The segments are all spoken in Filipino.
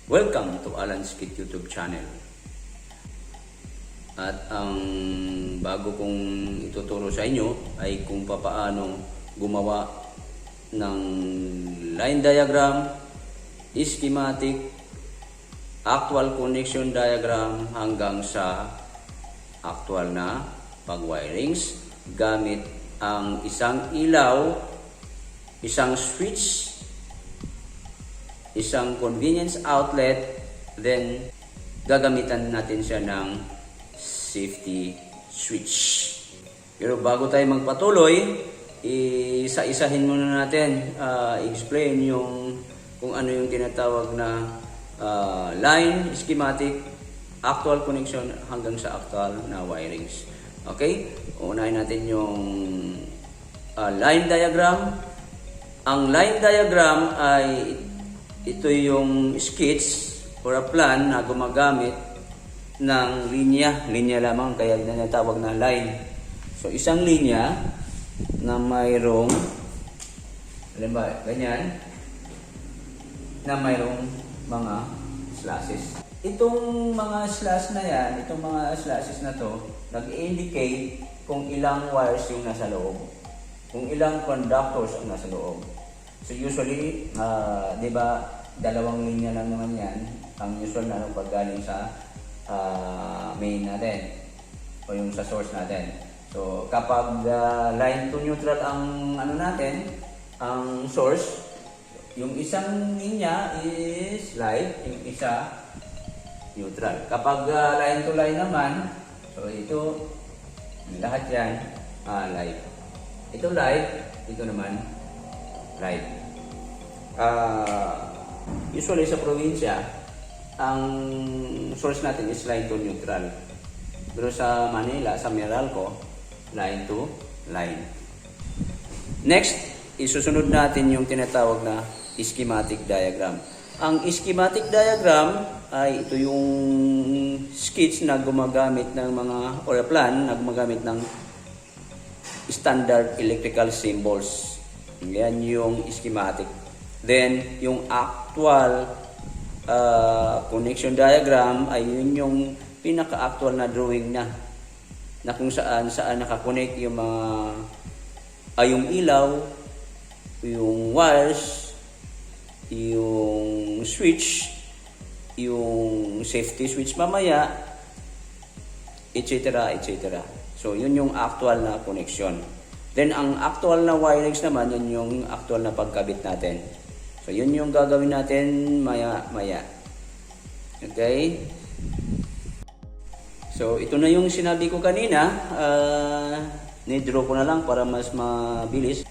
Welcome to Alan's Kit YouTube channel. At ang bago kong ituturo sa inyo ay kung paano gumawa ng line diagram, schematic, actual connection diagram hanggang sa actual na pag-wirings gamit ang isang ilaw, isang switch, isang convenience outlet, then gagamitan natin siya ng safety switch. Pero bago tayo magpatuloy, isa-isahin muna natin, explain yung kung ano yung tinatawag na line, schematic, actual connection hanggang sa actual na wirings. Okay? Unahin natin yung line diagram. Ang line diagram ay ito yung sketch or a plan na gumagamit ng linya. Linya lamang, kaya tinatawag na line. So, isang linya na mayroong, alam ba, ganyan, na mayroong mga slashes. Itong mga slash na yan, itong mga slashes na to, nag-indicate kung ilang wires yung nasa loob, kung ilang conductors ang nasa loob. So usually, di ba, dalawang linya lang naman yan, ang usual na paggaling sa main natin o yung sa source natin. So kapag line to neutral ang ano natin, ang source, yung isang linya is live, yung isa neutral. Kapag line to line naman, so ito, lahat yan live. Ito live, ito naman live. Usually sa probinsya, ang source natin is line to neutral. Pero sa Manila, sa Meralco, line to line. Next, isusunod natin yung tinatawag na schematic diagram. Ang schematic diagram ay ito yung sketch na gumagamit ng mga, or a plan na gumagamit ng standard electrical symbols. Yan yung schematic. Then, yung actual connection diagram ay yun yung pinaka-actual na drawing na kung saan nakakonect yung mga yung ilaw, yung wires, yung switch, yung safety switch mamaya, etc. etc. So, yun yung actual na connection. Then, ang actual na wirings naman, yun yung actual na pagkabit natin. So, yun yung gagawin natin maya-maya. Okay? So, ito na yung sinabi ko kanina. Ni-draw ko na lang para mas mabilis.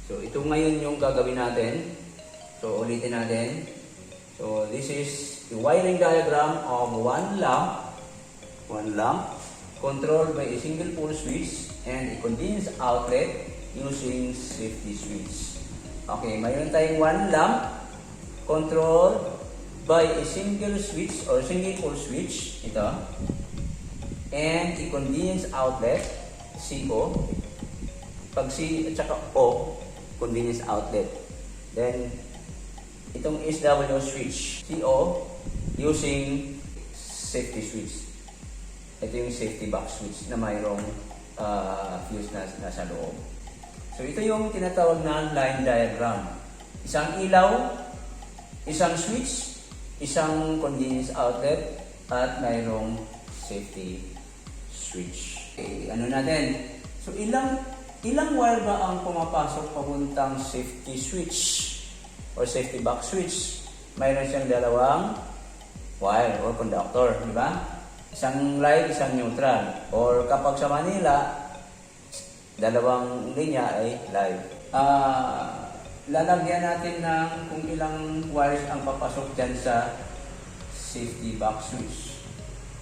So, ito ngayon yung gagawin natin. So, ulitin natin. So, this is the wiring diagram of one lamp controlled by a single pole switch and a convenience outlet using safety switch. Okay, mayroon tayong one lamp controlled by a single switch or single pole switch, ito, and a convenience outlet, CO, pag C at saka O, convenience outlet. Then, itong SW switch, CO, using safety switch. Ito yung safety box switch na mayroong fuse na nasa loob. So, ito yung tinatawag na line diagram. Isang ilaw, isang switch, isang convenience outlet, at mayroong safety switch. Okay, ano natin? So, ilang wire ba ang pumapasok papuntang safety switch or safety box switch? Mayroon siyang dalawang wire or conductor, di ba? Isang live, isang neutral. Or kapag sa Manila, dalawang linya ay live. Lalagyan natin ng kung ilang wires ang papasok dyan sa safety box switch.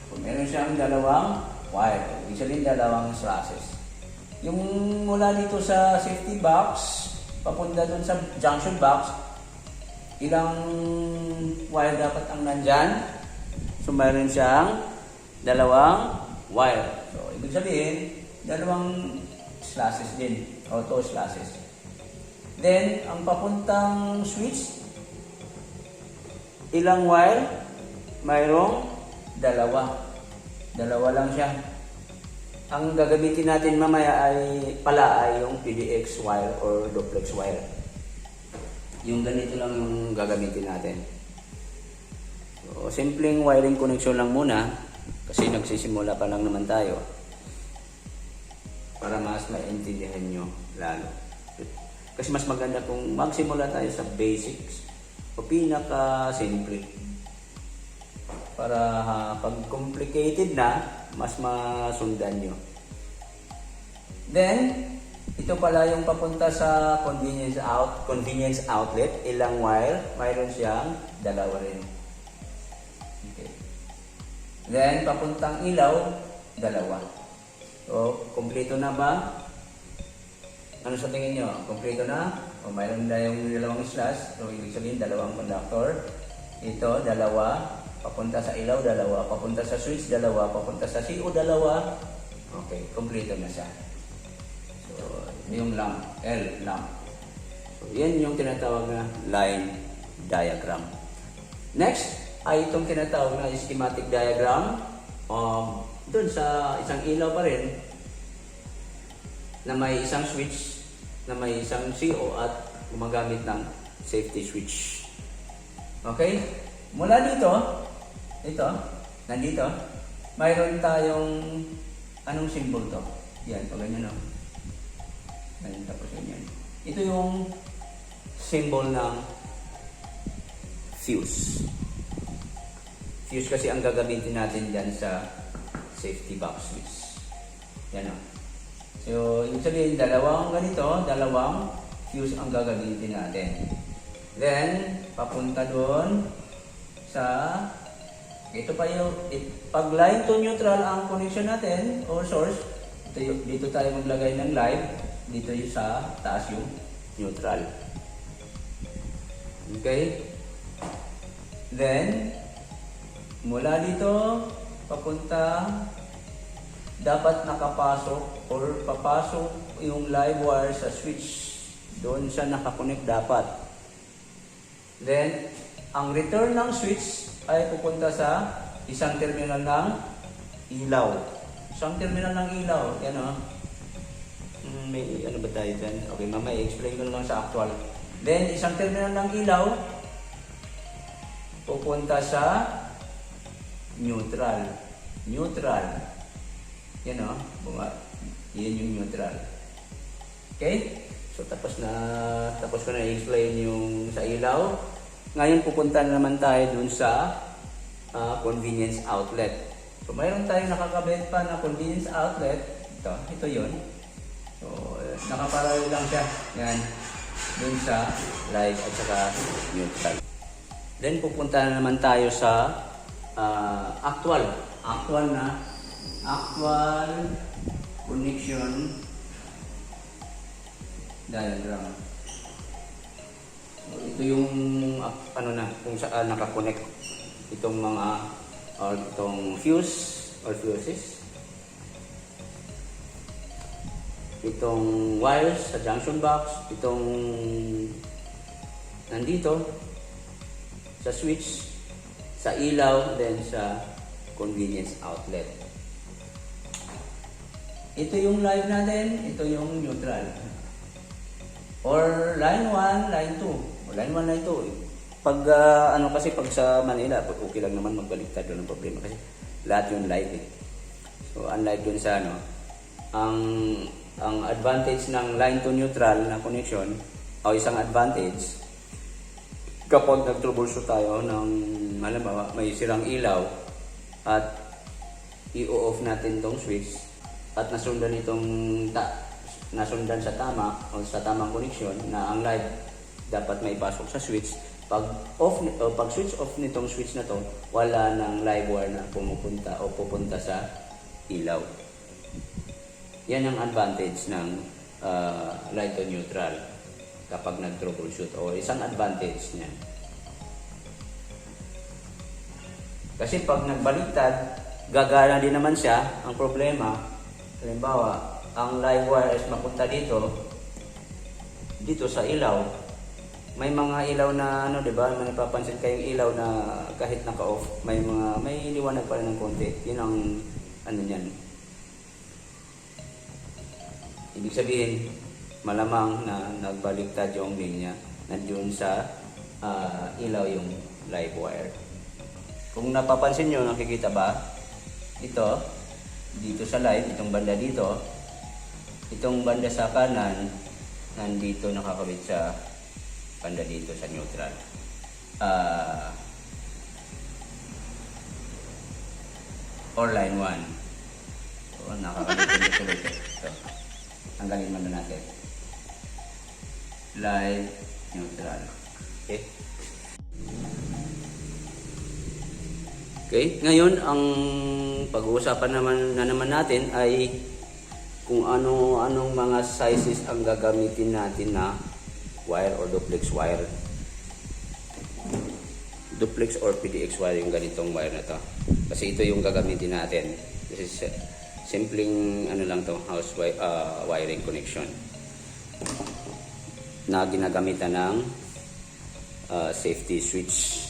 Kung meron siyang dalawang wire, ibig sabihin dalawang slashes. Yung mula dito sa safety box, papunta dun sa junction box, ilang wire dapat ang nandyan? So, meron siyang dalawang wire. So, ibig sabihin, dalawang slashes din, o 2 slashes. Then, ang papuntang switch, ilang wire? Mayroong dalawa. Dalawa lang siya. Ang gagamitin natin mamaya ay yung PDX wire or duplex wire. Yung ganito lang yung gagamitin natin. So, simpleng wiring connection lang muna kasi nagsisimula pa lang naman tayo para mas maintindihan nyo lalo. Kasi mas maganda kung magsimula tayo sa basics o pinaka-simple. Para pag complicated na, mas masundan nyo. Then, ito pala yung papunta sa convenience outlet. Ilang wire? Mayroon siyang dalawa rin. Okay. Then, papuntang ilaw, dalawa. So, kompleto na ba? Ano sa tingin nyo? Kompleto na? O mayroon na yung dalawang slash. So, ibig sabihin, dalawang conductor. Ito, dalawa. Papunta sa ilaw, dalawa. Papunta sa switch, dalawa. Papunta sa CO, dalawa. Okay, kompleto na siya. So, yung lamp, lamp. So, yan yung tinatawag na line diagram. Next, ay itong tinatawag na schematic diagram. Doon sa isang ilaw pa rin, na may isang switch, na may isang CO at gumagamit ng safety switch. Okay? Mula dito, ito, nandito, mayroon tayong, anong symbol to? Yan, pag ganyan o. Tapos ganyan. Ito yung symbol ng fuse. Fuse kasi ang gagamitin natin dyan sa safety box switch. Yan o. So, ibig sabihin, dalawang ganito, dalawang fuse ang gagamitin natin. Then, papunta doon sa, ito pa yung, pag line to neutral ang connection natin, or source, dito tayo maglagay ng live, dito yung sa taas yung neutral. Okay? Then, mula dito, papunta, dapat nakapasok or papasok yung live wire sa switch. Doon siya nakakonect dapat. Then, ang return ng switch ay pupunta sa isang terminal ng ilaw. Isang terminal ng ilaw. Yan o. May ano ba tayo dyan? Okay, mamaya explain ko lang sa actual. Then, isang terminal ng ilaw pupunta sa neutral. Neutral. Yan o. Yan yung neutral. Okay? So, tapos ko na i-explain yung sa ilaw. Ngayon, pupunta na naman tayo dun sa convenience outlet. So, mayroon tayong nakakabit pa na convenience outlet. Ito yun. So, nakaparallel lang siya. Yan. Dun sa live at saka neutral. Then, pupunta na naman tayo sa actual connection diagram. So, ito yung kung saan nakakonect itong mga itong fuse or fuses. Itong wires sa junction box, itong nandito sa switch, sa ilaw, then sa convenience outlet. Ito yung live natin, ito yung neutral. Or line 1, line 2. O line 1, line 2. Pag kasi pag sa Manila, okay lang naman magbaliktad, doon ang problema kasi lahat yung live eh. So unlike dun sa ang advantage ng line to neutral na connection o isang advantage kapag nag-troubleshoot tayo ng halimbawa may sirang ilaw at i-off natin tong switch at nasundan sa tama o sa tamang connection na ang live dapat may pasok sa switch. Pag switch off nitong switch na to, wala nang live wire na pumupunta o pupunta sa ilaw. Yan ang advantage ng light to neutral kapag nag-troubleshoot o isang advantage niya. Kasi pag nagbaliktad, gagana din naman siya. Ang problema, halimbawa, ang live wire is mapunta dito sa ilaw. may mga ilaw na ano, 'di ba? May napapansin kayong ilaw na kahit naka-off, may liwanag pa rin ng konti. 'Yun ang ano niyan. Ibig sabihin, malamang na nagbaliktad yung linya. Nandiyon sa ilaw yung live wire. Kung napapansin nyo, nakikita ba? Dito sa live, itong banda dito, itong banda sa kanan, nandito nakakabit sa banda dito sa neutral. Or line 1. So, nakakabit dito ulit. Ito. Tanggalin muna natin. Live, neutral. Okay? Okay, ngayon ang pag-uusapan naman natin ay kung anong mga sizes ang gagamitin natin na wire or duplex wire. Duplex or PDX wire yung ganitong wire na to. Kasi ito yung gagamitin natin. This is simpleng ano lang to, house wiring connection na ginagamitan ng safety switch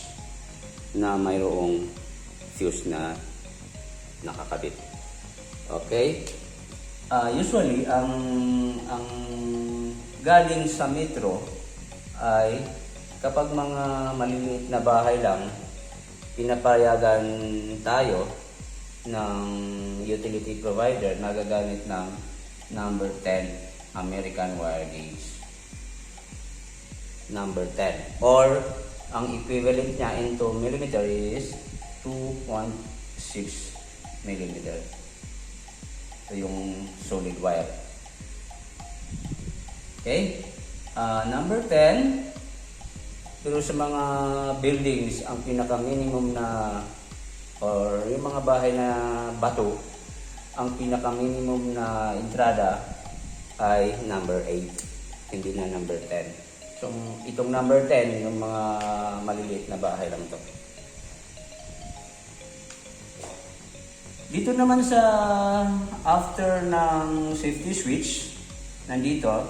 na mayroong fuse na nakakabit. Okay? Usually ang galing sa metro ay kapag mga maliliit na bahay lang, pinapayagan tayo ng utility provider na gagamit ng number 10 American wire gauge. Number 10. Or ang equivalent niya into millimeter is 2.6 millimeter. Ito yung solid wire. Okay? Number 10. Pero sa mga buildings, ang pinaka-minimum na or yung mga bahay na bato, ang pinaka-minimum na entrada ay number 8. Hindi na number 10. So, itong number 10, yung mga maliliit na bahay lang to. Dito naman sa after ng safety switch, nandito,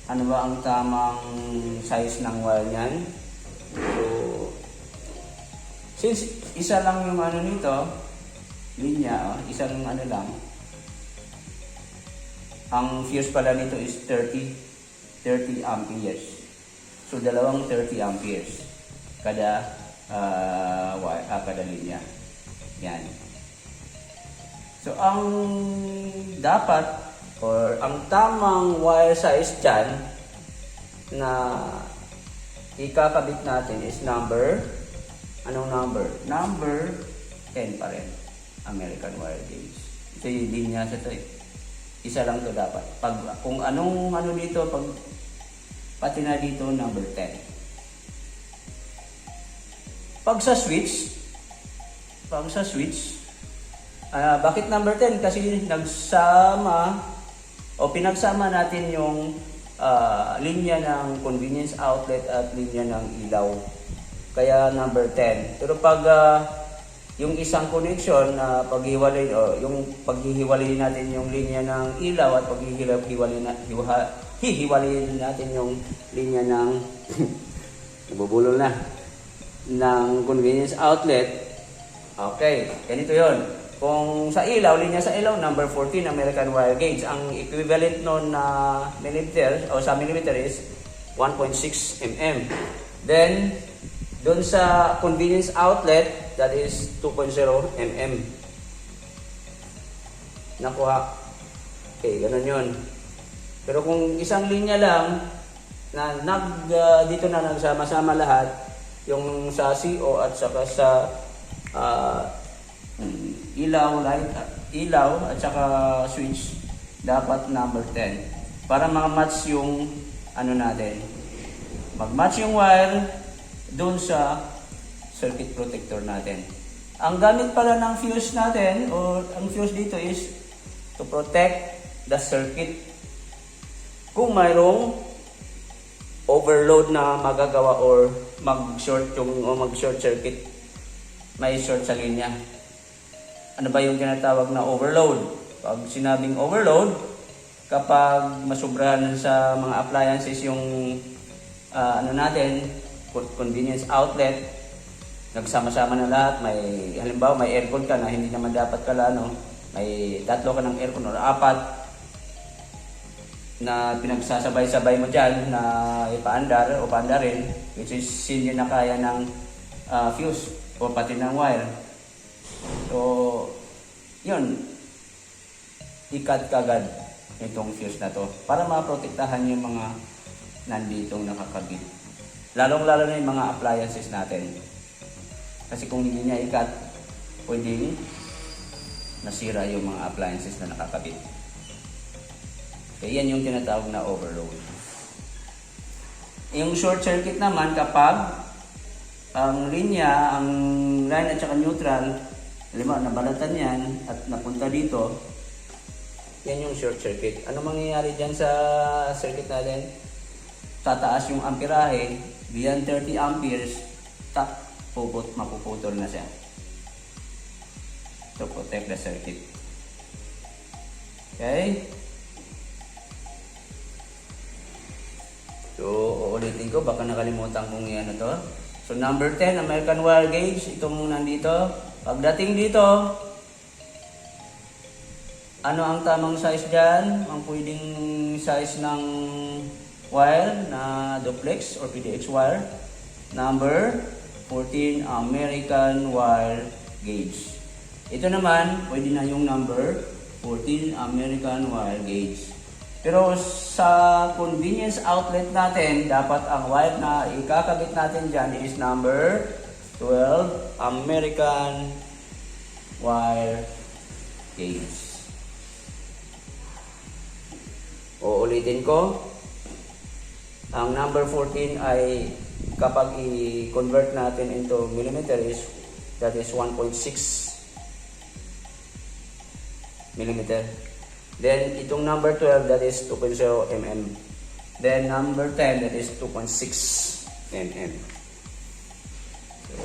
ano ba ang tamang size ng wire niyan? So, since isa lang yung ano nito, linya, isang ano lang, ang fuse pala nito is 30 amperes. So, dalawang 30 amperes kada kada linya. Yan. So, ang dapat or ang tamang wire size dyan na ikakabit natin is number, anong number? Number 10 pa rin. American wire gauge. Ito yung linya sa ito eh. Isa lang to dapat. Kung anong ano dito, pati na dito, number 10. Pag sa switch, bakit number 10? Kasi pinagsama natin yung linya ng convenience outlet at linya ng ilaw. Kaya number 10. Pero pag yung isang connection na paghihiwalay natin yung linya ng ilaw at paghihiwalay natin yung linya ng nabubulol na ng convenience outlet. Okay, ganito yon. Kung sa ilaw, linya sa ilaw, number 14 American wire gauge. Ang equivalent nun na millimeter o sa millimeter is 1.6 mm. Then doon sa convenience outlet, that is 2.0 mm. Nakuha. Okay, ganun yun. Pero kung isang linya lang, dito na nagsama-sama lahat, yung sa CO at saka sa ilaw at saka switch, dapat number 10. Para ma-match yung ano natin. Mag-match yung wire doon sa circuit protector natin. Ang gamit pala ng fuse natin, o ang fuse dito is to protect the circuit. Kung mayroong overload na magagawa or mag-short circuit, may short sa linya. Ano ba yung tinatawag na overload? Pag sinabing overload, kapag masubrahan sa mga appliances yung ano natin, convenience outlet, nagsama-sama na lahat. May halimbawa may aircon ka na hindi naman dapat kala ano, may 3 ka ng aircon or 4 na pinagsasabay-sabay mo dyan na ipaandar o paandarin, which is hindi na kaya ng fuse o pati ng wire. So, yun, ikat kagad itong fuse na to para maprotektahan yung mga nanditong nakakabit. Lalong-lalo na yung mga appliances natin. Kasi kung hindi niya ikat, pwedeng nasira yung mga appliances na nakakabit. Kaya yan yung tinatawag na overload. Yung short circuit naman kapag ang linya, ang line at saka neutral, halimbawa nabalatan yan at napunta dito, yan yung short circuit. Ano mangyayari dyan sa circuit natin? Tataas yung amperahe, beyond 30 amperes, mapuputol na siya. To protect the circuit. Okay? So, uulitin ko, baka nakalimutan kong yan to. So, number 10, American wire gauge. Itong nandito. Pagdating dito, ano ang tamang size dyan? Ang pwedeng size ng wire na duplex or PDX wire. Number 14, American wire gauge. Ito naman, pwede na yung number 14, American wire gauge. Pero sa convenience outlet natin, dapat ang wire na ikakabit natin dyan is number 12, American wire gauge. Uulitin ko, ang number 14 ay kapag i-convert natin into millimeter that is 1.6 millimeter. Then, itong number 12, that is 2.0 mm. Then, number 10, that is 2.6 mm. So,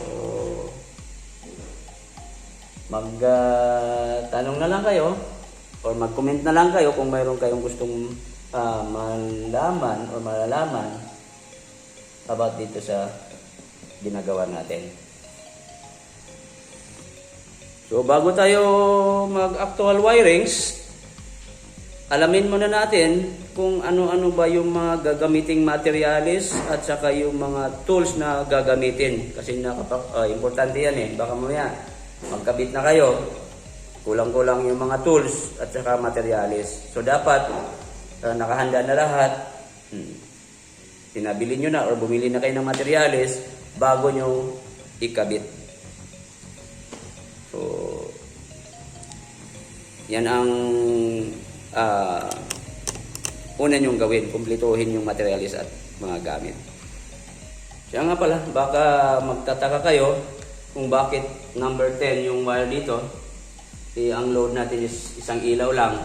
mag-tanong na lang kayo or mag-comment na lang kayo kung mayroon kayong gustong malaman or malalaman about dito sa ginagawa natin. So, bago tayo mag-actual wirings, alamin muna natin kung ano-ano ba yung mga gagamiting materials at saka yung mga tools na gagamitin. Kasi importante yan eh. Baka mamaya magkabit na kayo, kulang-kulang yung mga tools at saka materials. So dapat nakahanda na lahat. Pinabili nyo na or bumili na kayo ng materials bago nyo ikabit. So yan ang una nyong gawin, kumpletuhin yung materials at mga gamit. Kaya nga pala, baka magtataka kayo kung bakit number 10 yung wire dito. Ang load natin is isang ilaw lang,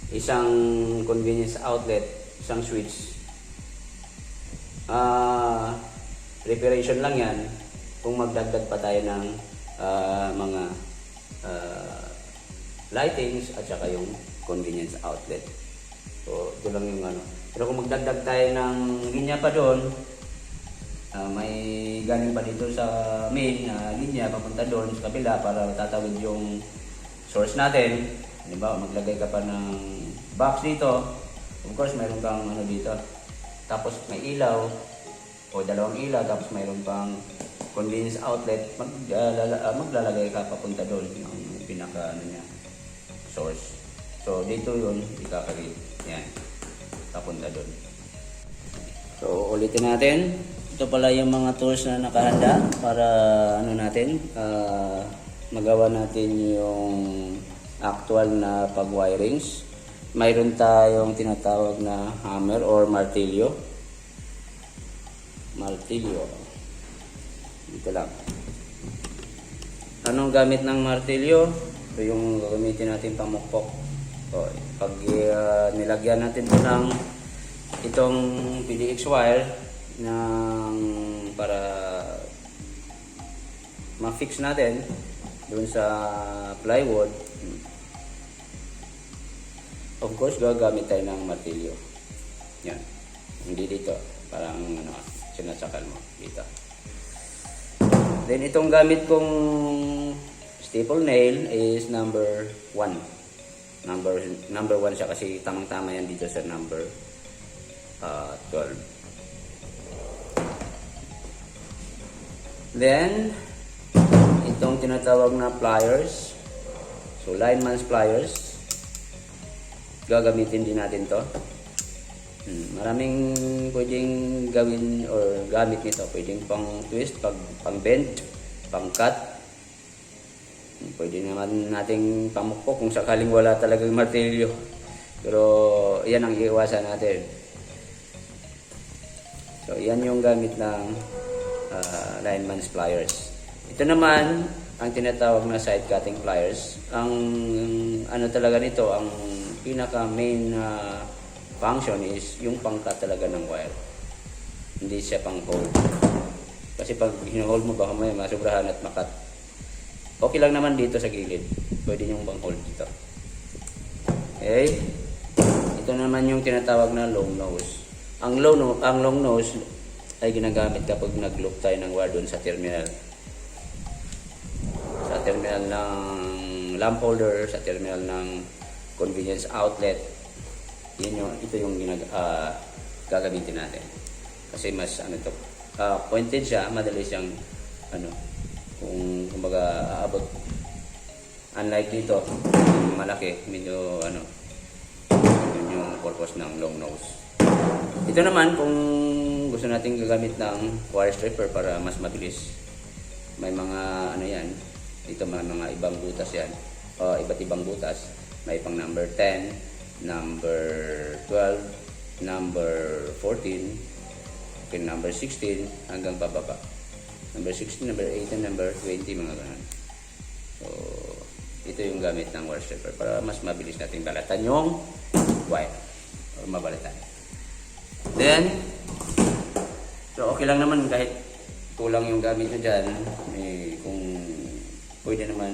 isang convenience outlet, isang switch. Reparation lang yan kung magdagdag pa tayo ng mga lightings at saka yung convenience outlet. So, ito lang yung ano. Pero kung magdagdag tayo ng linya pa doon, may galing pa dito sa main linya papunta doon sa kabila para tatawid yung source natin. Halimbawa, maglagay ka pa ng box dito. Of course, mayroon kang ano dito. Tapos may ilaw o dalawang ilaw, tapos mayroon pang convenience outlet. Maglalagay ka papunta doon yung pinaka ano niya, source. So, dito yun, ikakabit. Yan. Papunta doon. So, ulitin natin. Ito pala yung mga tools na nakahanda para ano natin, magawa natin yung actual na pag-wirings. Mayroon tayong tinatawag na hammer or martilyo. Martilyo. Dito lang. Anong gamit ng martilyo? Ito yung gagamitin natin pamukpok. So, pag nilagyan natin ito ng itong PDX wire para ma-fix natin dun sa plywood, of course gagamit tayo ng martilyo. Yan, hindi dito. Parang ano, sinasakal mo dito. Then itong gamit kong staple nail is number 1. Number 1 siya kasi tamang-tama yan dito sa number 12. Then itong tinatawag na pliers. So lineman's pliers. Gagamitin din natin to. Maraming pwedeng gawin or gamit nito. Pwedeng pang twist, pang bend, pang cut. Pwede naman nating pamukpok kung sakaling wala talagang martilyo. Pero yan ang iiwasan natin. So yan yung gamit ng lineman's pliers. Ito naman ang tinatawag na side cutting pliers. Ang ano talaga nito, ang pinaka main function is yung pang-cut talaga ng wire. Hindi siya pang-hold. Kasi pag hino-hold mo baka may masubrahan at makat. Okay lang naman dito sa gilid. Pwede yung pang-hold dito. Okay. Ito naman yung tinatawag na long nose. Ang long nose ay ginagamit kapag nag-loop tayo ng wire doon sa terminal. Sa terminal ng lamp holder, sa terminal ng convenience outlet. Ito yung gagamitin natin. Kasi mas ano to, pointed siya, madali siyang ano, kung kumbaga aabot. Unlike dito, malaki, medyo ano, yun yung purpose ng long nose. Ito naman kung gusto natin gagamit ng wire stripper para mas mabilis. May mga ano yan, dito mga ibang butas yan. Iba't ibang butas. May pang number 10, number 12, number 14, okay, number 16 hanggang pababa. Number 16, number 18, number 20, mga ganun. So, ito yung gamit ng wire stripper para mas mabilis natin balatan yung wire or mabalatan. Then, so okay lang naman kahit kulang yung gamit nyo dyan. Kung pwede naman,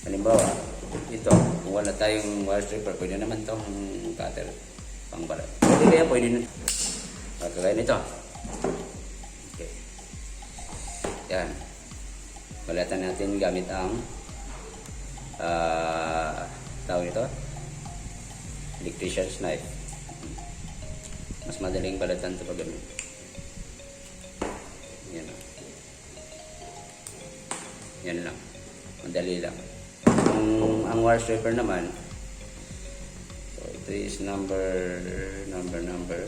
halimbawa, ito, kung wala tayong wire stripper, pwede naman itong cutter pang balat. Pwede na. Kagaya nito. Okay. Yan. Balatan natin gamit ang tawag nito, electrician's knife. Mas madaling balatan ito pag ganun. Yan lang. Yan lang. Madali lang. Ang wire stripper naman, so ito is number number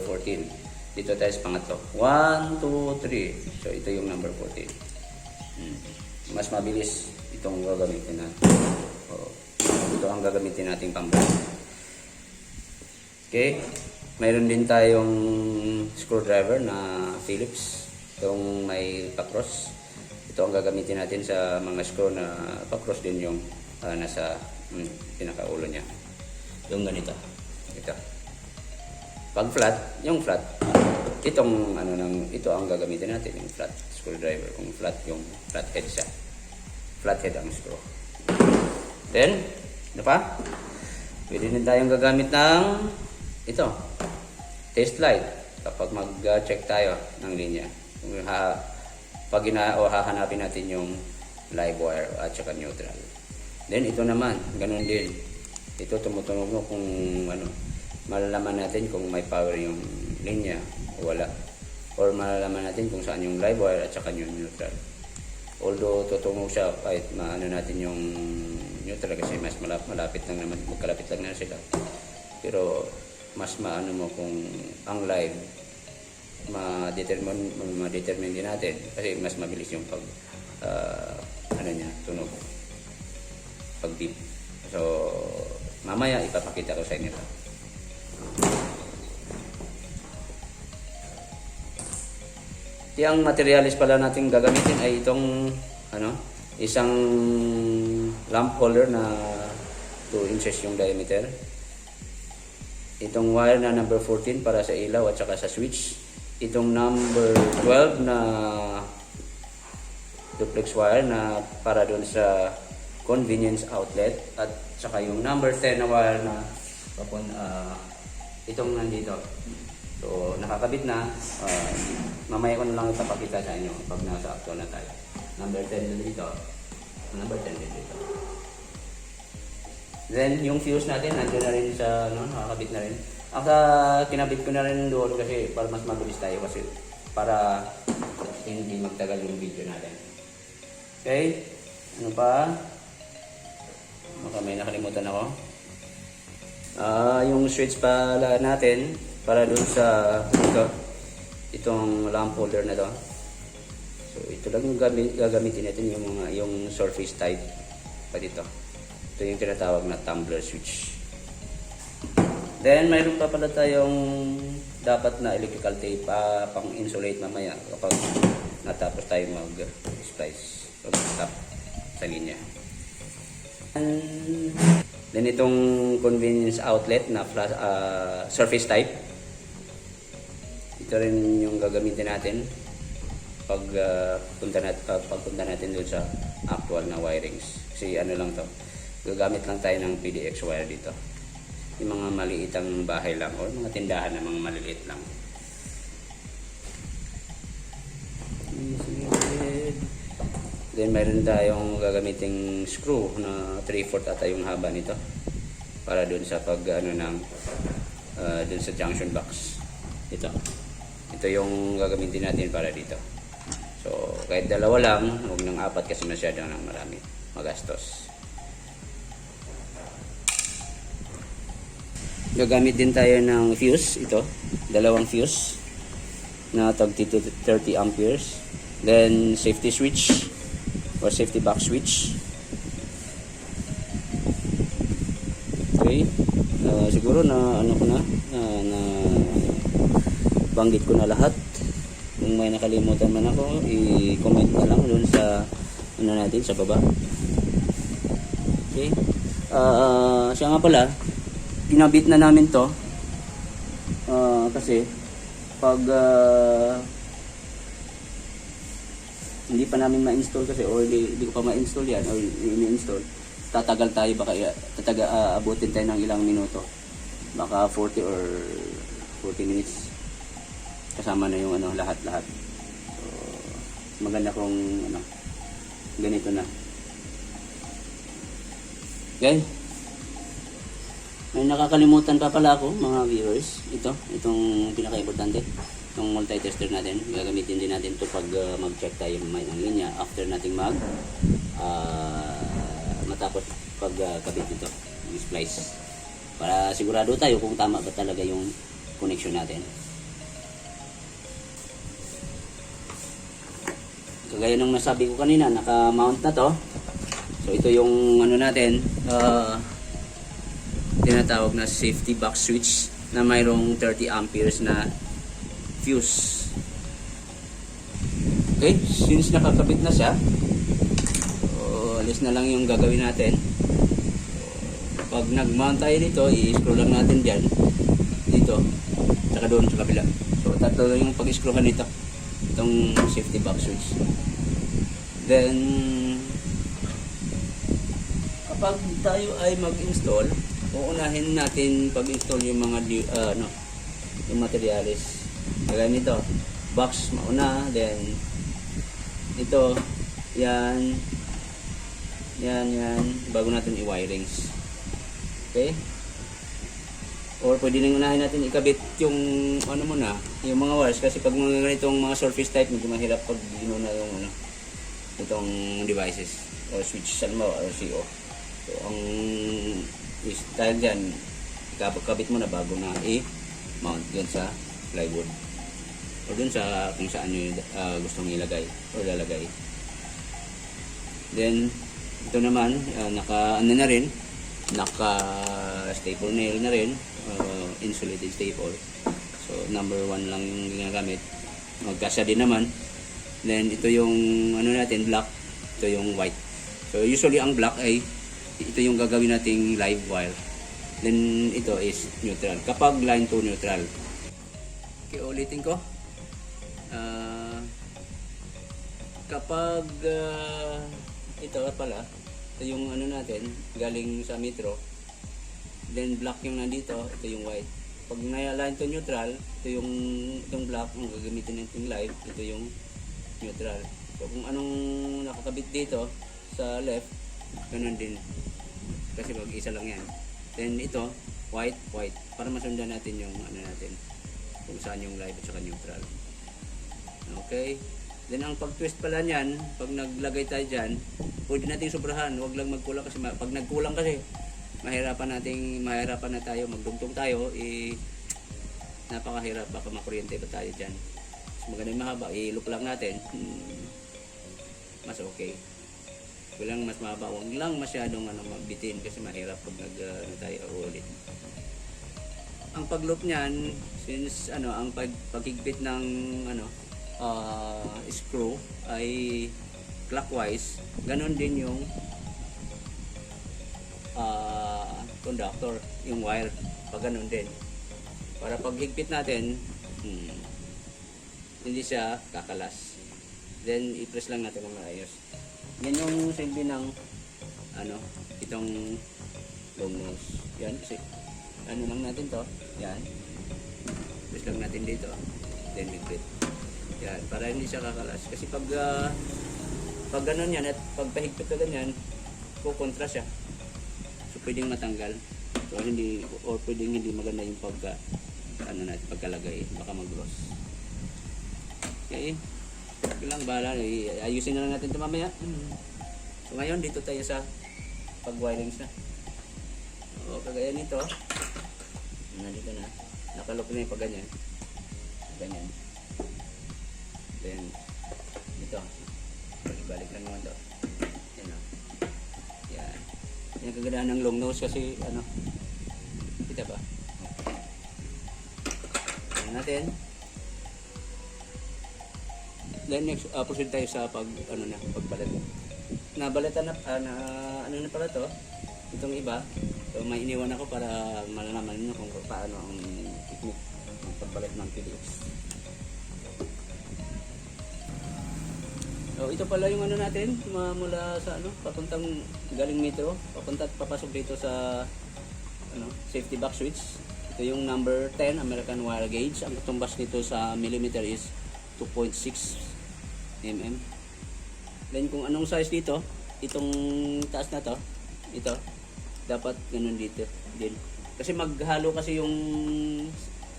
14. Dito tayo sa pangatlo. 1, 2, 3. So ito yung number 14. Mas mabilis itong gagamitin natin. Ito ang gagamitin nating pambuhat. Okay. Mayroon din tayong screwdriver na Phillips. Itong may pa-cross. Ito ang gagamitin natin sa mga screw na pa-cross din yung nasa pinakaulo niya. Yung ganito. Ito. Pag flat, yung flat. Ito ang gagamitin natin, yung flat screwdriver. Kung flat, yung flathead siya. Flathead ang screw. Then, ano pa? Pwede din tayong gagamit ng ito. Test light. Kapag mag-check tayo ng linya. Pag hahanapin natin yung live wire at saka neutral. Then ito naman, ganun din. Ito tumutunog mo kung malalaman natin kung may power yung linya o wala. Or malalaman natin kung saan yung live wire at saka yung neutral. Although tutunog siya kahit natin yung neutral kasi mas malapit lang naman, magkalapit lang na sila. Pero mas maano mo kung ang live ma-determine din natin kasi mas mabilis yung pag tunog, pag beep. So mamaya ipapakita ko sa inyo ito. Yung materialis pala natin gagamitin ay itong isang lamp holder na 2 inches yung diameter. Itong wire na number 14 para sa ilaw at saka sa switch. Itong number 12 na duplex wire na para doon sa convenience outlet at saka yung number 10 na wire na itong nandito. So, nakakabit na. Mamaya ko na lang ipapakita sa inyo pag nasa actual na tayo. Number 10 na dito. Number 10 din dito. Then, yung fuse natin, nandiyan na rin sa, nakakabit na rin. Kinabit ko na rin doon kasi para mas mabilis tayo kasi para hindi magtagal yung video natin. Okay? Ano pa? Baka may nakalimutan ako. Yung switch pala natin para dun sa itong lamp holder na to. So ito lang yung gagamitin natin yung surface type pa dito. Ito yung tinatawag na tumbler switch. Then mayroon pa pala tayong dapat na electrical tape pang insulate mamaya kapag natapos tayo mag-splice o mag-stop sa linya. And then itong convenience outlet na surface type. Ito rin yung gagamitin natin pag punta natin doon sa actual na wirings. Kasi ano lang to, gagamit lang tayo ng PDX wire dito. Yung mga maliitang bahay lang o mga tindahan na mga maliliit lang. Then mayroon tayong gagamiting screw na 3/4 ata yung haba nito para doon sa doon sa junction box. Ito yung gagamitin natin para dito. So kahit dalawa lang, huwag nang apat kasi masyado nang marami, magastos. Gagamit din tayo ng fuse, dalawang fuse na tag 30 amperes. Then safety switch or safety box switch. Okay. Siguro na na banggit ko na lahat. Kung may nakalimutan man ako, i-comment na lang doon sa natin sa baba. Okay. Siya nga pala, ginabit na namin to kasi pag hindi pa namin ma-install kasi or hindi ko pa ma-install yan or i-install, tatagal tayo, baka abutin tayo ng ilang minuto, baka 40 or 40 minutes kasama na yung lahat-lahat. So maganda kung ganito na. Okay. May nakakalimutan pa pala ako mga viewers. Itong pinaka-importante, itong multi-tester natin. Gagamitin din natin ito pag mag-check tayo ng linya after nating matapos pagkabit nito, yung splice. Para sigurado tayo kung tama ba talaga yung connection natin. Kagaya ng nasabi ko kanina, naka-mount na to. So ito yung natin, tinatawag na safety box switch na mayroong 30 amperes na fuse. Okay, since nakakabit na siya, alis na lang yung gagawin natin. Pag nag-mount tayo dito, i-screw lang natin dyan, dito, saka doon sa kabila. So tatlo yung pag-screwhan nito, itong safety box switch. Then kapag tayo ay mag-install, uunahin natin pag-install yung mga yung materials. Kagaya nito, box mauna, then ito, yan, bago natin i-wirings. Okay? Or pwede nang unahin natin ikabit yung muna, yung mga wires, kasi pag mga ganitong mga surface type, medyo mahirap pag ginuna yung itong devices or switch salmo or CO. So ang dahil dyan, kabit mo na bago na i-mount dyan sa plywood o dun sa kung saan nyo gustong ilagay o lalagay. Then ito naman, naka staple nail na rin, insulated staple. So number 1 lang yung ginagamit, magkasya din naman. Then ito yung natin, black, ito yung white. So usually ang black ay ito yung gagawin nating live wire. Then ito is neutral. Kapag line to neutral. Okay, ulitin ko. Kapag ito pala, ito yung natin galing sa metro. then black yung nandito, ito yung white. Pag na-align to neutral, itong black, ang gagamitin natin live, ito yung neutral. So kung anong nakakabit dito sa left, ganun din. Kasi mag-isa lang yan. Then ito, white, white. Para masundan natin yung ano natin, kung saan yung live at saka neutral. Okay. Then ang pag-twist pala niyan, pag naglagay tayo dyan, pwede nating sobrahan. Huwag lang magkulang kasi pag nagkulang kasi, mahirapan na tayo, magdugtong tayo, napakahirap, baka makuryente pa tayo dyan. Mas maganda yung mahaba, i-loop lang natin, mas okay. Walang mas mahaba, huwag lang masyadong mabitin kasi mahirap pag tayo ulit. Ang pag-loop niyan, since ang paghigpit ng screw ay clockwise, ganun din yung conductor, yung wire, pag ganun din. Para paghigpit natin, hindi siya kakalas. Then i-press lang natin ng maayos. Yan yung silbi ng itong long nose. Yan, kasi lang natin to. Yan. Press lang natin dito. Then higpit. Yan, para hindi siya kakalas. Kasi pag ganun yan at pag pahigpit ka ganyan, kukontra siya. So pwedeng matanggal. So pwedeng hindi maganda yung pagkalagay, baka mag-loss. Okay. Lang bahala, ayusin na lang natin ito mamaya. So ngayon dito tayo sa pag-wirings na. O kagaya nito, nandito na, nakalok na yung pag ganyan. Ganyan. Then dito, ibalik lang naman to. Yan o. Yan. Yan kagandaan ng long nose kasi kita ba? Yan natin. Then next, proceed tayo sa pagbalat. Nabalatan na pala to. Itong iba. So may iniwan ako para malalaman niyo kung paano ang technique ng pagbalat ng PDX. So ito pala yung natin, mula sa papuntang galing metro, papasok dito sa safety box switch. Ito yung number 10 American wire gauge. Ang tumbas nito sa millimeter is 2.6 mm. Then kung anong size dito, itong taas na to, ito, dapat ganun dito din. Kasi maghalo kasi yung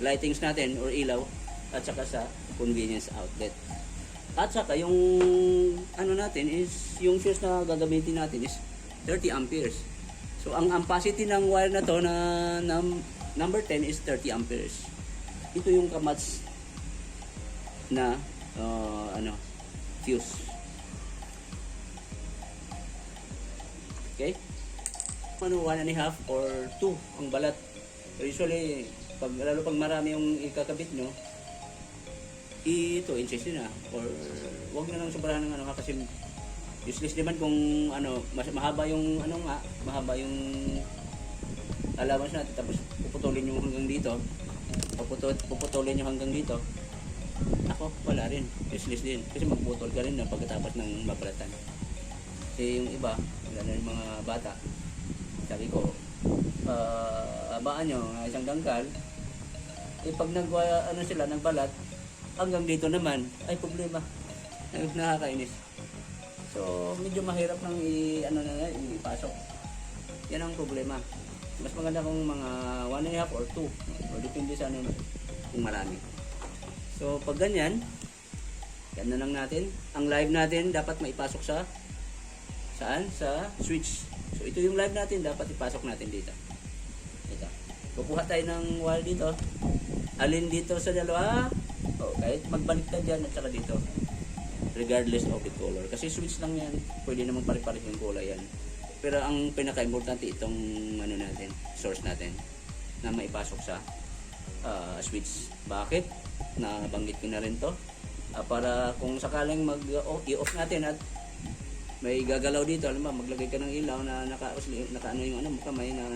lightings natin or ilaw at saka sa convenience outlet. At saka yung natin is, yung fuse na gagamitin natin is 30 amperes. So ang ampacity ng wire na to na number 10 is 30 amperes. Ito yung kamats na fuse. Okay? 1.5 or 2 ang balat. Usually, lalo pag marami yung ikakabit nyo, 2 inches yun or wag na lang sobrahan ng kasi useless naman kung mahaba yung mahaba yung allowance natin tapos puputulin nyo hanggang dito, puputulin nyo hanggang dito. Ako, wala rin. Useless din. Kasi magbutol ka rin na pagkatapos ng mabalatan. Kasi yung iba, lalo yung mga bata, sabi ko, abaan nyo, isang dangkal, pag sila, nagbalat, hanggang dito naman, ay problema. Nakakainis. So, medyo mahirap nang ipasok. Yan ang problema. Mas maganda kung mga 1.5 or 2. O depende sa kung marami. So, pag ganyan, yan na lang natin. Ang live natin dapat maipasok sa switch. So, ito yung live natin, dapat ipasok natin dito. Ito. Kukuha tayo ng wire dito. Alin dito sa dalawa. Kahit magbalik ka dyan at saka dito. Regardless of the color. Kasi switch lang yan. Pwede naman pare-pare yung kulay yan. Pero ang pinaka-importante itong natin, source natin na maipasok sa switch. Bakit? Nabanggit ko na rin to. Para kung sakaling i-off natin at may gagalaw dito, alam ba, maglagay ka ng ilaw na nakaano yung kamay na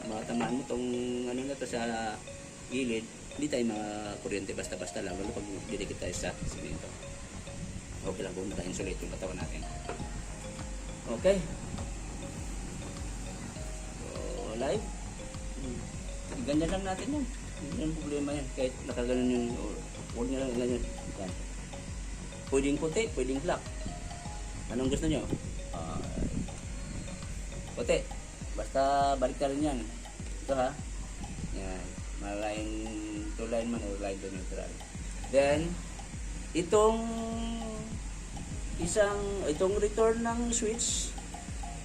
matamaan mo tong na to sa gilid, hindi tayo makakuryente basta-basta lang, lalo pag didikit tayo sa simento. Okay lang, buong insulate yung katawan natin. Okay. So, live. ganyan lang natin yan. Hindi yan problema yan. Kahit nakaganon yung, huwag nyo lang ganyan. Yan. Pwedeng puti, pwedeng black. Anong gusto nyo? Puti. Basta balik ka rin yan. Ito ha. Yan. Line to line man o line to neutral. Then, itong return ng switch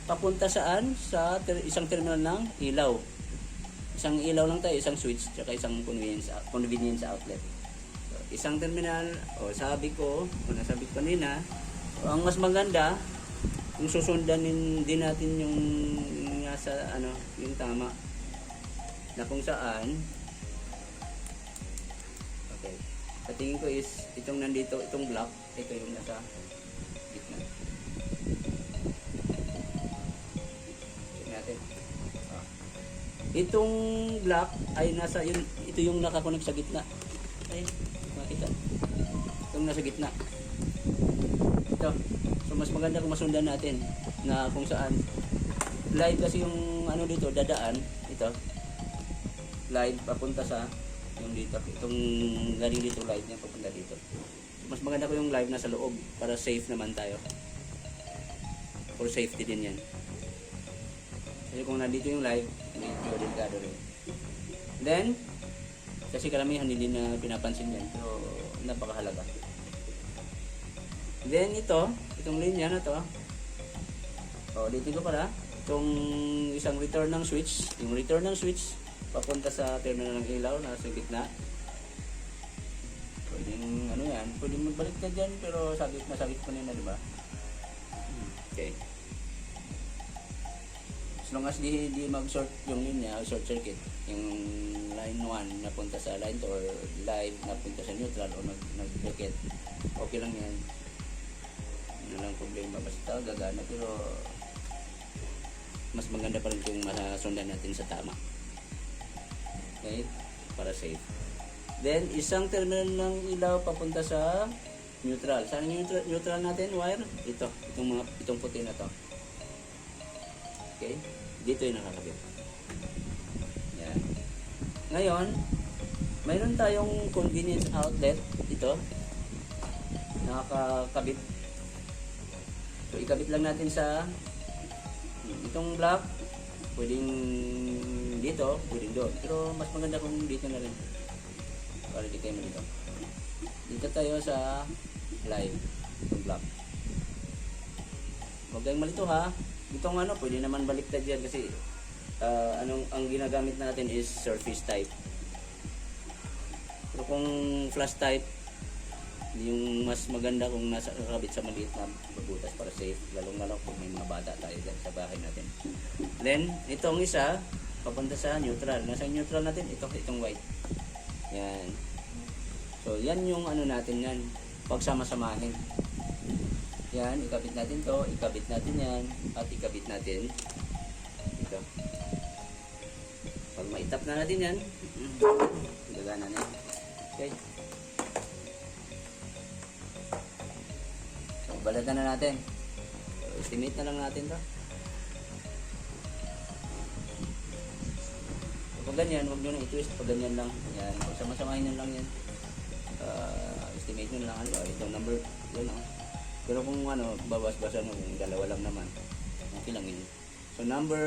papunta saan? Sa isang terminal ng ilaw. Isang ilaw lang tayo, isang switch, tsaka isang convenience outlet. So, isang terminal, sabi ko kanina, ang mas maganda, kung susundanin din natin yung nasa, yung tama, na kung saan, okay, sa tingin ko is, itong nandito, itong block, ito yung nasa gitna. Check natin. Itong block ay nasa yun, ito yung nakakonect sa gitna. Ay, makita. Itong nasa gitna. Ito. So mas maganda kung masundan natin na kung saan live kasi yung dito dadaan ito. Live papunta sa yung dito. Itong galing dito live niya papunta dito. Mas maganda ko yung live nasa loob para safe naman tayo. For safety din yan. Kasi kung nandito yung live, medyo delikado rin. Then, kasi karamihan hindi na pinapansin yan. Pero, napakahalaga. Then, itong linya na to. Ulitin ko pala. Itong isang return ng switch. Yung return ng switch, papunta sa terminal ng ilaw, nasa gitna. Pwedeng, yan. Pwedeng magbalik na dyan, pero nasabit ko na, diba? Okay. As long as di mag-short yung linya, short circuit, yung line 1 napunta sa line 2 or live napunta sa neutral o nag-circuit, okay lang yan. Ano lang problema, basta gagana, pero mas maganda pa rin kung masundan natin sa tama. Okay? Para safe. Then, isang terminal ng ilaw papunta sa neutral. Saan yung neutral natin? Wire? Itong puti na to. Okay? Dito yung nakakabit. Yan. Ngayon, mayroon tayong convenience outlet. Ito. Nakakabit. So, ikabit lang natin sa itong block. Pwedeng dito, pwedeng doon. Pero mas maganda kung dito na rin. Para di kayo dito. Dito tayo sa live. Itong block. Huwag kayong malito ha. Itong pwede naman baliktad yan kasi ang ginagamit natin is surface type. Pero kung flash type, yung mas maganda kung nakakabit sa maliit na butas para safe, lalong-lalo kung may mga bata tayo dyan sa bahay natin. Then, itong isa, papunta sa neutral. Nasa neutral natin, itong white. Yan. So, yan yung natin yan. Pagsama-samahin. Yan, ikabit natin to, ikabit natin yan, at ikabit natin ito. Pag maitap na natin yan, gagana na yan. Okay. So, balatan na natin. So, estimate na lang natin to. So, pag ganyan, huwag nyo na i-twist. Pag ganyan lang, yan, pag sama-samahin nyo lang yan. Estimate nyo lang, ito number, yun Pero kung babas-basa kung dalawa lang naman, okay lang yun. So number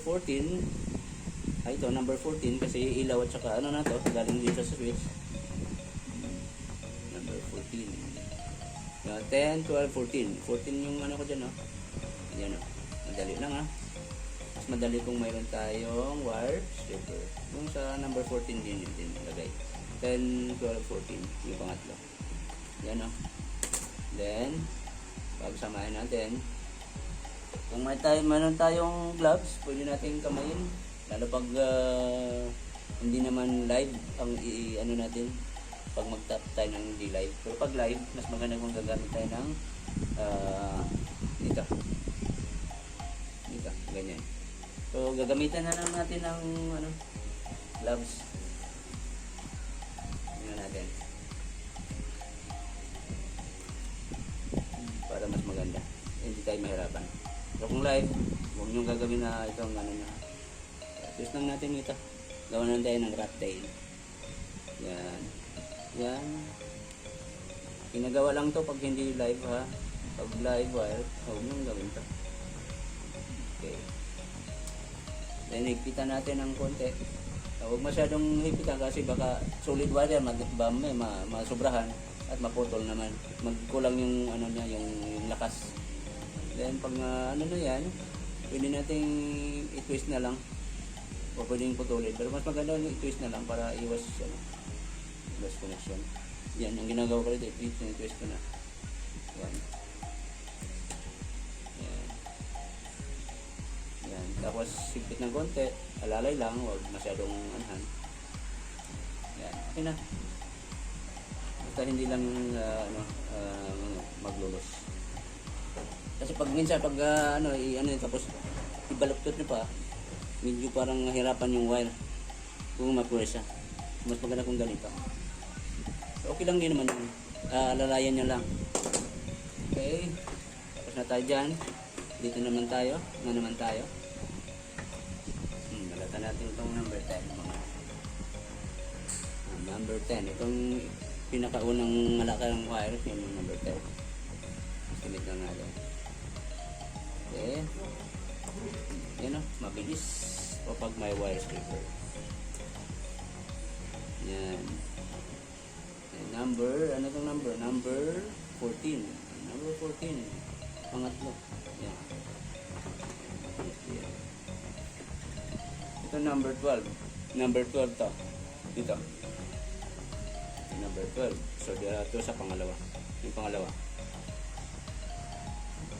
14, ito number 14 kasi ilaw at saka na to, galing dito sa switch. Number 14. 10, 12, 14. 14 yung ko dyan, Ayan, madali lang Mas madali kung mayroon tayong wire stripper. Kung sa number 14 din lagay. 10, 12, 14 yung pangatlo. Yan Then, pagsamahin natin. Kung mayroon tayong gloves, pwede natin kamayin. Lalo pag hindi naman live ang natin pag mag-tap tayo ng hindi live. Pero pag live, mas maganda kung gagamit tayo ng dito, ganyan. So, gagamitan na lang natin ng gloves. Tingnan natin. Para mas maganda. Hindi tayo mahirapan. So kung live, huwag nyo gagawin na ito ang nyo. Just lang natin ito. Gawa na tayo ng rat tail. Yan. Yan. Ginagawa lang to pag hindi live ha. Pag live wire, huwag nang gawin to. Okay. Then higpitan natin ng konti. Huwag masyadong higpitan kasi baka solid wire masobrahan at maputol naman. Magkulang yung ano niya, yung lakas. Then pag ano na yan, pwede nating i-twist na lang. O pwedeng putulin. Pero mas maganda yung i-twist na lang para iwas loss connection. Yan, ang ginagawa ko dito, i-twist ko na. Yan. Yan. Yan. Tapos higpit ng konti, alalay lang, huwag masyadong anhan. Yan. Okay na. Basta hindi lang maglulos. Kasi pag minsan pag tapos ibaluktot nyo pa, medyo parang mahirapan yung wire kung mapuresa. Mas maganda kung ganito. So, okay lang din naman yun. Lalayan nyo lang. Okay. Tapos na tayo dyan. Dito naman tayo. Balatan natin itong number 10. Number 10. Itong pinakaunang malaki ng wire. Yun yung number 10. Simit lang natin. Okay. Yan o. Mabilis. O pag may wire stripper. Yan. Number, ano itong number? Number 14. Number 14. Pangatlo. Yan. Yan. Ito number 12. Number 12 to. Dito. Number 12. So, dito sa pangalawa. Yung pangalawa.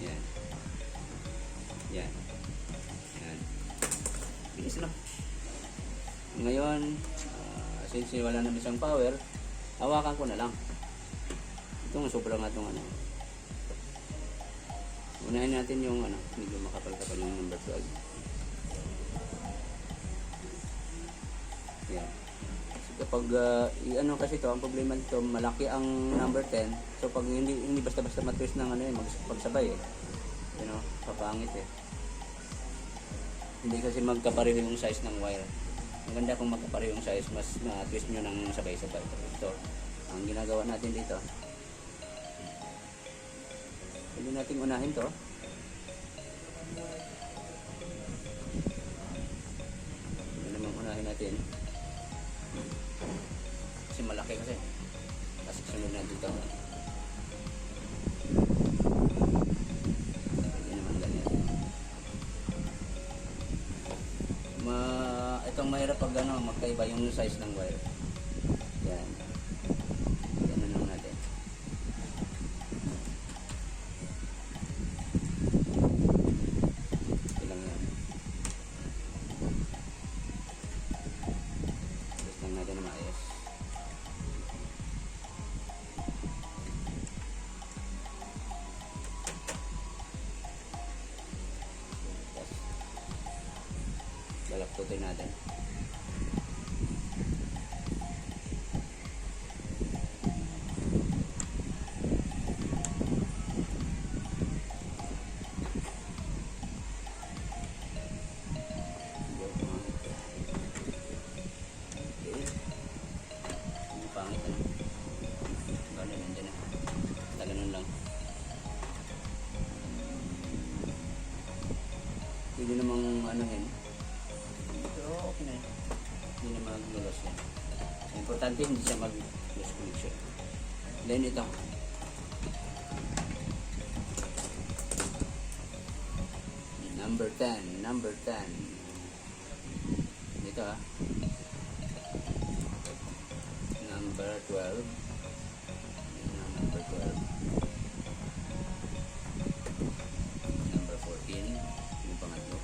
Yan. Yan. Yan. Bilis na. Ngayon, since wala na isang power, hawakan ko na lang. Ito nga sobrang atong unahin natin yung medyo makapal-kapal yung number 12. Yan. So, kapag kasi to, ang problema dito, malaki ang number 10. So pag hindi basta-basta matwist ng pagsabay papangit Hindi kasi magkapareho yung size ng wire. Maganda kung magkapareho yung size, mas ma-twist nyo ng sabay-sabay. Ito, ang ginagawa natin dito. Pwede natin unahin to. Pwede naman unahin natin. Kasi malaki kasi. Kasi sunod natin dito. Pwede naman ganyan. Itong mahirap pag magkaiba yung size ng wire. Yan. Yan na lang natin. Ilang yan. Gusto lang natin na maayos. Balaktutin natin. Pangit Ganun nandiyan na. Ganun lang. Pwede namang pero okay na yun. Hindi na mag-loss yan. Importante hindi siya mag-loss connection. Then ito. Number 10. Dito Number 12. Number 12. Number 14. Yung pangatlo.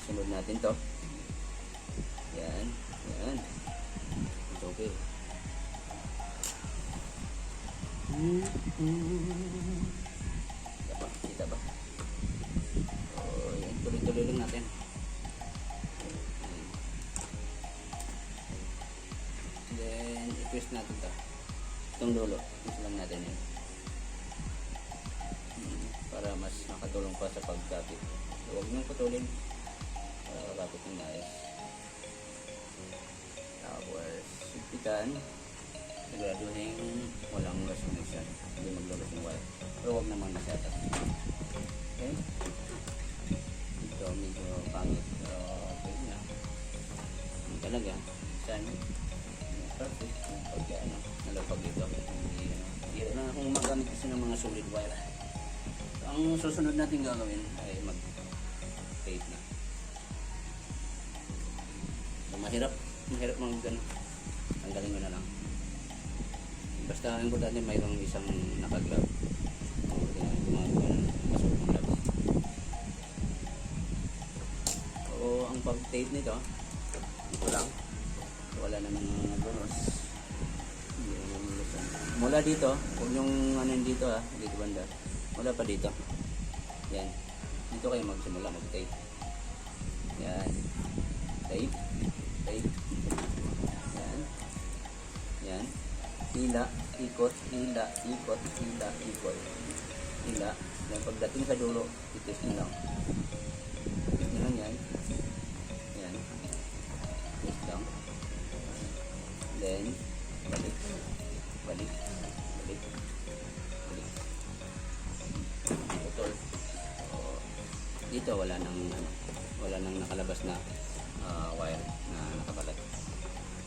Sunod natin to. Yan. It's okay. Kita ba? Oh, yan. Tuloy-tuloy lang natin. Then, i-twist natin to. Itong dulo. Twist lang natin yan. Para mas makatulong pa sa pagkapit. So, huwag niyong putulin. Para makapit ng ayos. Tapos, ipitan. Siguraduhin walang gas-connection. Hindi maglabas ng wire. Pero huwag naman masyado. Okay? Ito, medyo pangit. Pero okay na. Yung talaga. Saan? Perfect. Pagka nalapag ito. Hindi na akong magamit kasi ng mga solid wire. So, ang susunod natin gagawin ay mag-tape na. So, mahirap tanggalin mo na lang. Basta ang importante mayroong isang nakaglove. Gumagawa ng masuk ng glove. So, ang pag-tape nito, ito lang. Wala naman ng bonus. Mula dito, huwag yung ano dito dito banda. Mula pa dito. Yan. Dito kayo magsimula mag-tape. Yan. Tape. Tape. Yan. Yan. Hila, ikot, hila, ikot, hila, ikot. Hila. Then pagdating sa dulo, itis nyo lang. Itis nyo lang yan. Yan. Itis lang. Then, balik. Balik. Balik. Balik. Putol. So, dito wala nang nakalabas na wire na nakabalat.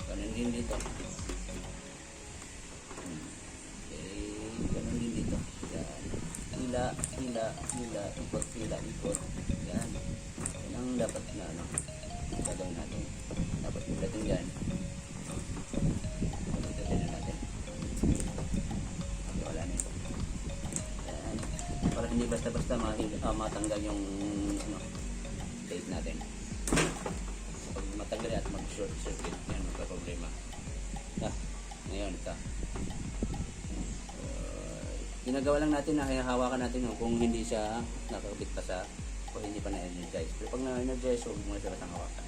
Ganun din dito. Ganun din dito. Yan. Hila, hila, hila, ikot, hila, ikot. Yan. Yan ang dapat na gagawin natin. Dapat pagdating dyan. Pagdating na natin. Wala na ito. Yan. Para hindi basta-basta matanggal yung tape natin. Pag matanggal at mag-short circuit, yan magka-problema. Ngayon ito. Ginagawa lang natin na hawakan natin kung hindi siya nakakabit pa sa o hindi pa na-energize. Pero pag na-energize, huwag mo siya batang hawakan.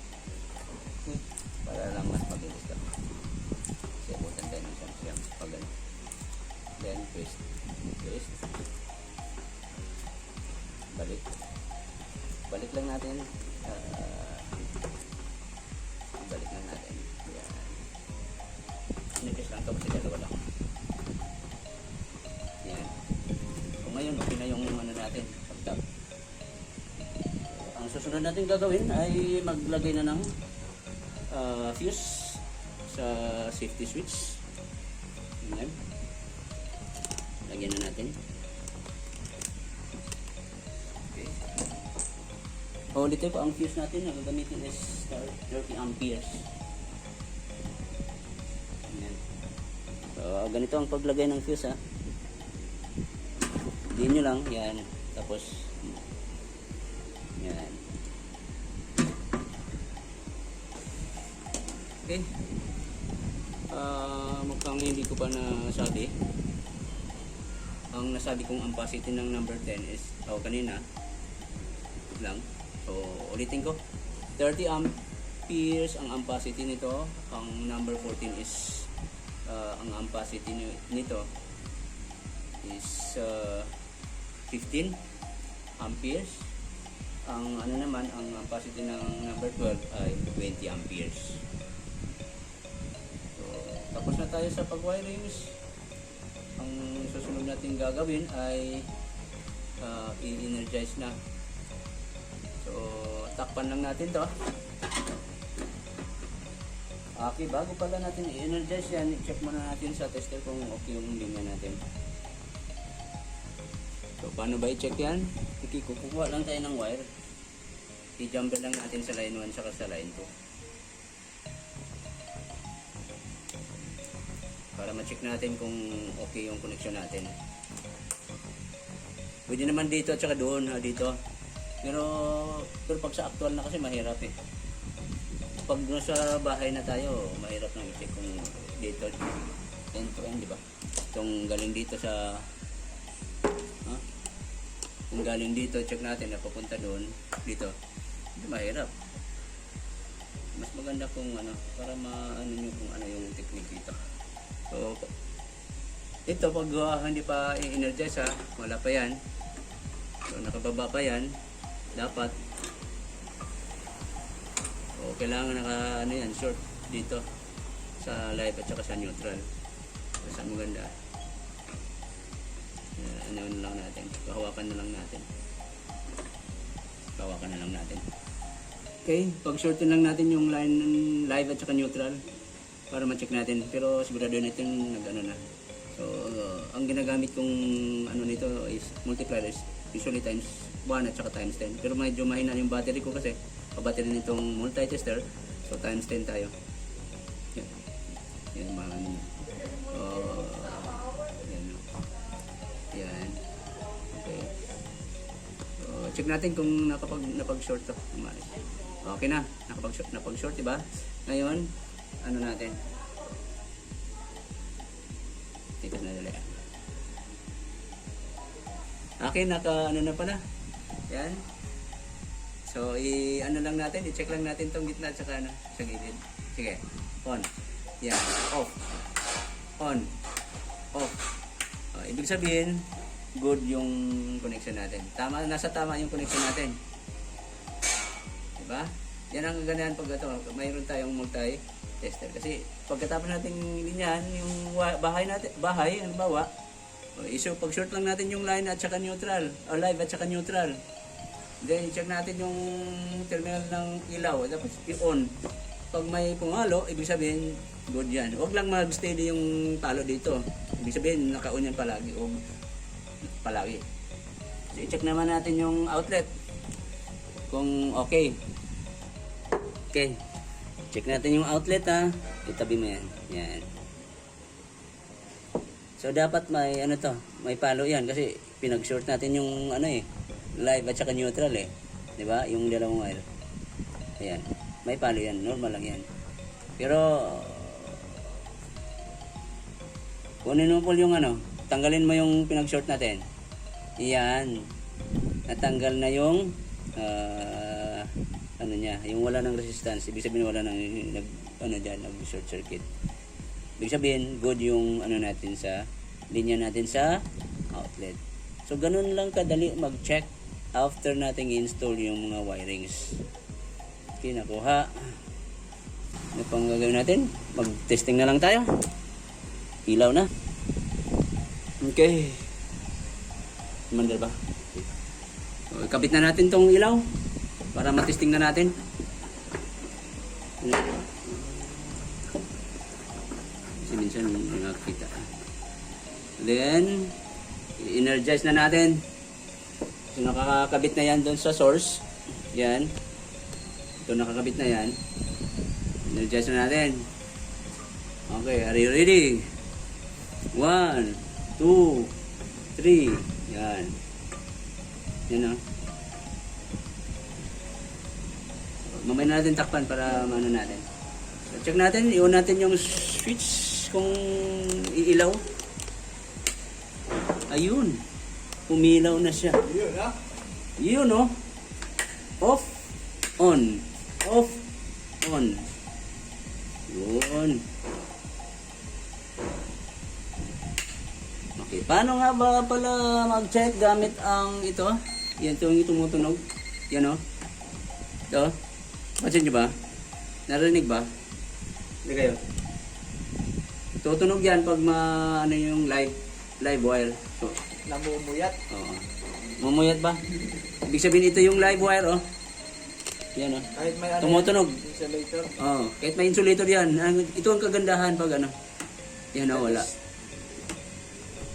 Okay. Para lang mas magilis ka. Kasi abutan tayo ng siyang pag gano'n. Then twist. Twist. Balik. Balik lang natin. Balik lang natin. Yan. Sinipis lang ito kasi dalawa lang. Yan. Kung ngayon, okay na yung ano natin, pag-tap. Ang susunod natin gagawin ay maglagay na ng fuse sa safety switch. Yan. Lagyan na natin. Okay. Ulitin ko, ang fuse natin na gagamitin is 30 amperes. Yan. So, ganito ang paglagay ng fuse Diin nyo lang, yan. Tapos, yan. Okay. Mukhang hindi ko pa nasabi. Ang nasabi kong ampacity ng number 10 is, kanina lang. So, ulitin ko. 30 amperes ang ampacity nito. Ang number 14 is, ang ampacity nito is 15 amperes. Ang ano naman, ang ampacity ng number 12 ay 20 amperes. So, tapos na tayo sa pag-wirings. Ang susunod natin gagawin ay i-energize na. So, takpan lang natin to. Okay, bago pala natin i-energize yan, i-check muna natin sa tester kung okay yung linya natin. So, paano ba i-check yan? Kukuha lang tayo ng wire. I-jumper lang natin sa line 1 saka sa line 2. Para ma-check natin kung okay yung connection natin. Pwede naman dito at saka doon, dito. Pero pag sa actual na kasi mahirap Pag nasa bahay na tayo, mahirap nang i-check kung dito, end to end, di ba? Itong galing dito sa kung galing dito, check natin na papunta doon, dito. Hindi mahirap. Mas maganda maganda kung ano, para maano nyo kung ano yung technique dito. So, ito pag hindi pa i-energize ha, wala pa yan. So, nakababa pa yan, dapat. So, kailangan ano yan, short dito sa live at saka sa neutral. So, saan maganda? Ano na lang natin, pahawakan na lang natin. Pahawakan na lang natin. Okay, pag shorten lang natin yung line ng live at saka neutral para ma-check natin. Pero sigurado natin nag-ano na. So, ang ginagamit kong ano nito is multiplier is usually times 1 at saka times 10. Pero medyo mahina yung battery ko kasi battery nitong multi-tester. So, times 10 tayo. Yan. Yan mga ano. Yan. Yan. Okay. So, check natin kung napag-short to. Okay na. Napag-short, diba? Ngayon, ano natin? Tikas na dali. Okay, ano na pala. Yan. So, ano lang natin, i-check lang natin tong gitna at saka ano, sa gilid. Sige. On. Yan. Off. On. Off. Ibig sabihin, good yung connection natin. Nasa tama yung connection natin. Diba? Yan ang ganahan pag ito. Mayroon tayong multi-tester. Kasi pagkatapos natin linyahan, yung bahay, halimbawa, pag short lang natin yung line at saka neutral, o live at saka neutral. Then, check natin yung terminal ng ilaw, tapos i-on. Pag may pumalo, ibig sabihin, good yan. Huwag lang mag-steady yung palo dito. Ibig sabihin, naka-on yan palagi. O palagi. So, i-check naman natin yung outlet. Kung okay. Okay. Check natin yung outlet ha. Itabi mo yan. Yan. So dapat may ano to, may palo yan kasi pinag-short natin yung ano live at saka neutral 'Di ba? Yung dalawang wire. Ayan. May palo yan, normal lang yan. Pero kunin mo po yung ano, tanggalin mo yung pinag-short natin. Iyan. Natanggal na yung ano niya, yung wala ng resistance. Ibig sabihin wala nang nag-short circuit. Ibig sabihin, good yung ano natin sa linya natin sa outlet. So, ganun lang kadali mag-check after nating install yung mga wirings. Okay, nakuha. Ano pang gagawin natin? Mag-testing na lang tayo. Ilaw na. Okay. Mandar ba? So, ikabit na natin tong ilaw para matesting na natin. Kasi minsan nakakita. Then, i-energize na natin. So, nakakabit na yan doon sa source. Yan. Ito nakakabit na yan. Energize na natin. Okay, are you ready? 1, 2, 3. Yan. Yan o. Mamaya na natin takpan para maano natin. So, check natin, i-on natin yung switch kung iilaw. Ayun. Umilaw na siya. Yun ha? Yun oh. Off, on. Off, on. Yun. Okay, paano nga ba pala mag-check gamit ang ito? Yan yung tumutunog. Yan oh. Ito. Pansin nyo ba? Narinig ba? Hindi kayo. Tutunog yan pag ano yung live wire. So, Namumuyat. oo. Mamuyat ba? Ibig sabihin ito yung live wire oh. Yan oh. Kahit may ano Tumutunog. insulator. Oo. Kahit may insulator yan. Ito ang kagandahan pag ano. Yan oh, wala.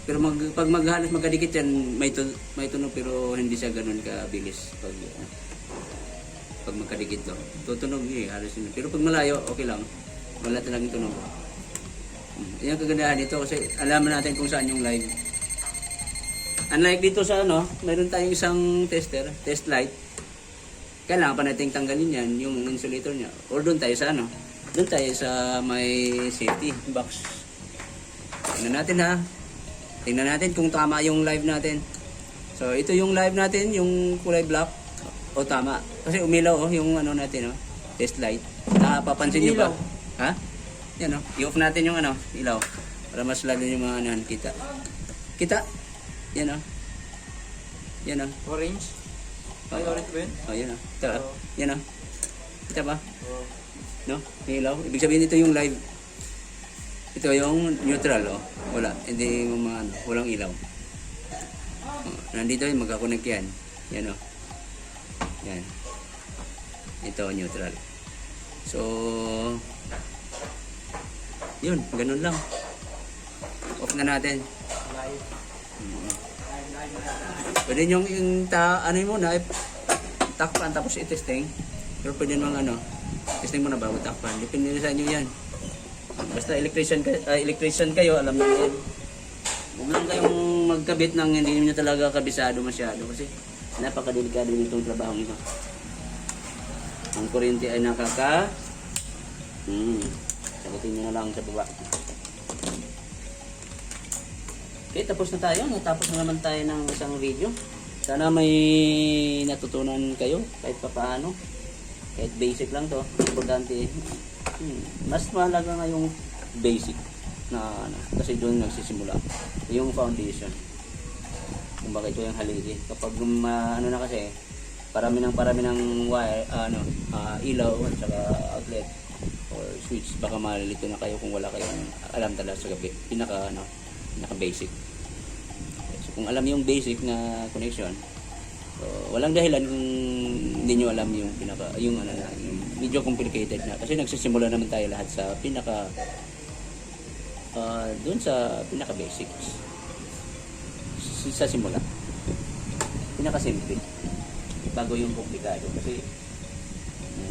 Pero pag maghalos magkadikit yan, may tunog pero hindi siya ganun kabilis pag magkadikit to. Tutunog halos yun. Pero pag malayo, okay lang. Wala talagang tunog. Yan ang kagandahan dito kasi alam natin kung saan yung live. Unlike dito sa ano, mayroon tayong isang tester, test light. Kailangan pa nating tanggalin yan, yung insulator niya. Or doon tayo sa ano, doon tayo sa may safety box. Tingnan natin ha. Tingnan natin kung tama yung live natin. So ito yung live natin, yung kulay black. O tama. Kasi umilaw yung ano natin, test light. Napapansin niyo ba? Ilaw. Ha? Yan o. I-off natin yung ano, ilaw. Para mas lalo yung mga anahan kita. Kita? Yan o. Yan o. Orange. Ay, orange ba yun? Oh, yan o. Tara. Oo. Yan o. Kita ba? Oo. No? May ilaw. Ibig sabihin ito yung live. Ito yung neutral, oh. Wala. Hindi mo ano, walang ilaw. Oh, nandito yung magkakonect yan. Yan, oh. Yan. Ito, neutral. So, yun. Ganun lang. Off na natin. Live. Pwede yung ano mo na, takpan tapos i-testing. Pero pwede nang ano, testing mo na bago takpan. Depende sa inyo yan. Basta electrician kayo, alam niyo yan. Huwag lang kayong magkabit ng hindi niyo talaga kabisado masyado kasi napakadelikado nitong trabaho nito. Ang kuryente ay sagutin niyo na lang sa baba. Okay, tapos na tayo. Natapos na naman tayo ng isang video. Sana may natutunan kayo kahit papaano. Kahit basic lang to. Importante. Mas mahalaga nga yung basic na ano, kasi doon nagsisimula. Yung foundation. Kung bakit ito yung haligi. Kapag ano na kasi, parami ng wire, ilaw at saka outlet or switch, baka malilito na kayo kung wala kayong alam talaga sa gabi. Pinaka basic. So kung alam yung basic na connection, so walang dahilan kung hindi nyo alam yung yung medyo complicated na kasi nagsisimula naman tayo lahat sa doon sa pinaka basics. Sa simula. Pinaka simple. Bago yung komplikado kasi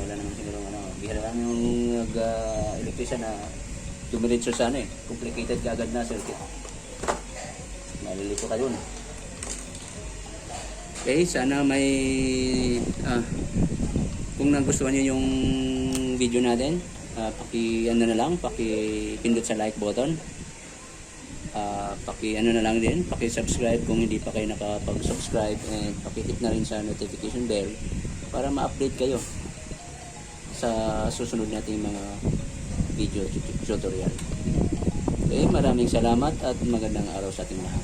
wala naman siguro bihira lang yung electrician na dumiretso sa complicated kaagad na circuit. Malilito ka dun. Okay, sana may kung nagustuhan niyo yung video natin, paki-pindot sa like button. Na lang din, paki-subscribe kung hindi pa kayo nakapag-subscribe, and paki-hit na rin sa notification bell para ma-update kayo sa susunod nating mga video tutorial. Okay, maraming salamat at magandang araw sa ating lahat.